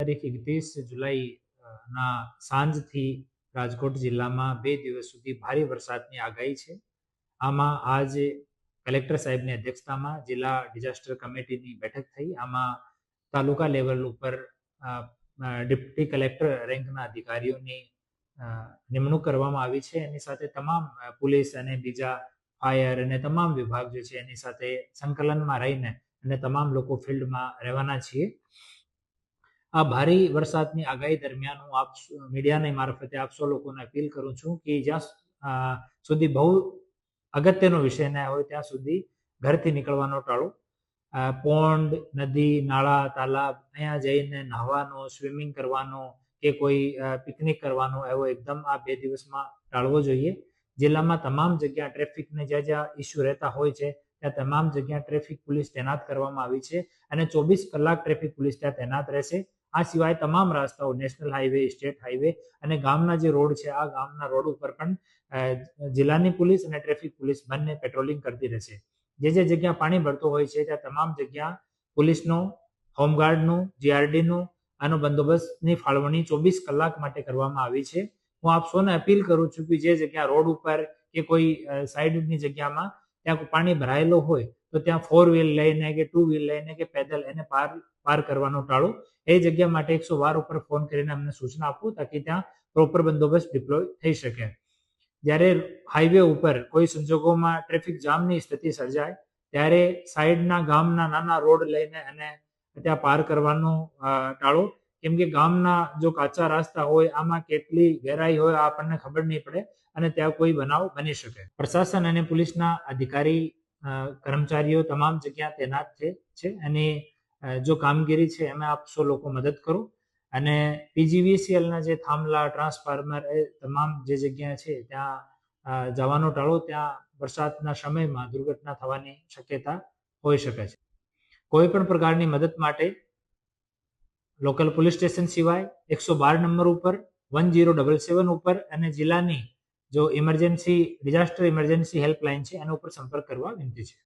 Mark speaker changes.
Speaker 1: તારીખ 31 જુલાઈ ના સાંજથી રાજકોટ જિલ્લામાં 2 દિવસ સુધી ભારે વરસાદની આગાહી છે. આમાં આજે કલેક્ટર સાહેબની અધ્યક્ષતામાં જિલ્લા ડિઝાસ્ટર કમિટીની બેઠક થઈ. આમાં તાલુકા લેવલ ઉપર ડિપ્ટી કલેક્ટર રેન્કના અધિકારીઓની નિમણૂક કરવામાં આવી છે. એની સાથે તમામ પોલીસ અને બીજા ફાયર અને તમામ વિભાગ જે છે એની સાથે સંકલનમાં રહીને અને તમામ લોકો ફિલ્ડમાં રહેવાના છીએ. આ ભારે વરસાદની આગાહી દરમિયાન હું આપ મીડિયાની મારફતે આપ સૌ લોકોને અપીલ કરું છું કે જ્યાં સુધી બહુ અગત્યનો વિષય ના હોય ત્યાં સુધી ઘરથી નીકળવાનો ટાળો. પોન્ડ, નદી, નાળા, તાલાબ અહીંયા જઈને નહાવાનો, સ્વિમિંગ કરવાનો કે કોઈ પિકનિક કરવાનો એવો એકદમ આ 2 દિવસમાં ટાળવો જોઈએ. જિલ્લામાં તમામ જગ્યા ટ્રાફિકને જ્યાં જ્યાં ઇસ્યુ રહેતા હોય છે ત્યાં તમામ જગ્યા ટ્રાફિક પોલીસ તૈનાત કરવામાં આવી છે અને 24 કલાક ટ્રાફિક પોલીસ ત્યાં તૈનાત રહેશે. આ સિવાય તમામ રસ્તાઓ, નેશનલ હાઈવે, સ્ટેટ હાઈવે અને ગામના જે રોડ છે આ ગામના રોડ ઉપર પણ જિલ્લાની પોલીસ અને ટ્રાફિક પોલીસ બંને પેટ્રોલિંગ કરતી રહેશે. જે જગ્યા પાણી ભરતો હોય છે ત્યાં તમામ જગ્યા પોલીસનો, હોમગાર્ડનું, જીઆરડીનું આનો બંદોબસ્તની ફાળવણી 24 કલાક માટે કરવામાં આવી છે. હું આપ સૌને અપીલ કરું છું કે જે જગ્યા રોડ ઉપર કે કોઈ સાઈડની જગ્યામાં ત્યાં પાણી ભરાયેલો હોય તો ત્યાં 4 વ્હીલ લઈને કે 2 વ્હીલ લઈને કે પેદલ એને પાર કરવાનો ટાળો. એ જગ્યા માટે 112 ઉપર ફોન કરીને અમને સૂચના આપો તાકી ત્યાં પ્રોપર બંદોબસ્ત ડિપ્લોય થઈ શકે. જ્યારે હાઈવે ઉપર કોઈ સંજોગોમાં ટ્રાફિક જામની સ્થિતિ સર્જાય ત્યારે સાઈડના ગામના નાના રોડ લઈને અને ત્યાં પાર કરવાનું ટાળો. કેમ કે ગામના જો કાચા રસ્તા હોય આમાં કેટલી ગહેરાઈ હોય આપણને ખબર નહીં પડે અને ત્યાં કોઈ બનાવ બની શકે. પ્રશાસન અને પોલીસના અધિકારી કર્મચારીઓ તમામ જગ્યા તૈનાત છે અને જો કામગીરી છે એમાં આપ સૌ લોકો મદદ કરો અને પીજીવીસીએલના જે થાંભલા, ટ્રાન્સફાર્મર એ તમામ જે જગ્યા છે ત્યાં જવાનો ટાળો. ત્યાં વરસાદના સમયમાં દુર્ઘટના થવાની શક્યતા હોઈ શકે છે. કોઈ પણ પ્રકારની મદદ માટે લોકલ પોલીસ સ્ટેશન સિવાય 112 નંબર ઉપર, 1077 ઉપર અને જિલ્લાની જો ઇમરજન્સી ડિઝાસ્ટર ઇમરજન્સી હેલ્પલાઇન છે એના ઉપર સંપર્ક કરવા વિનંતી છે.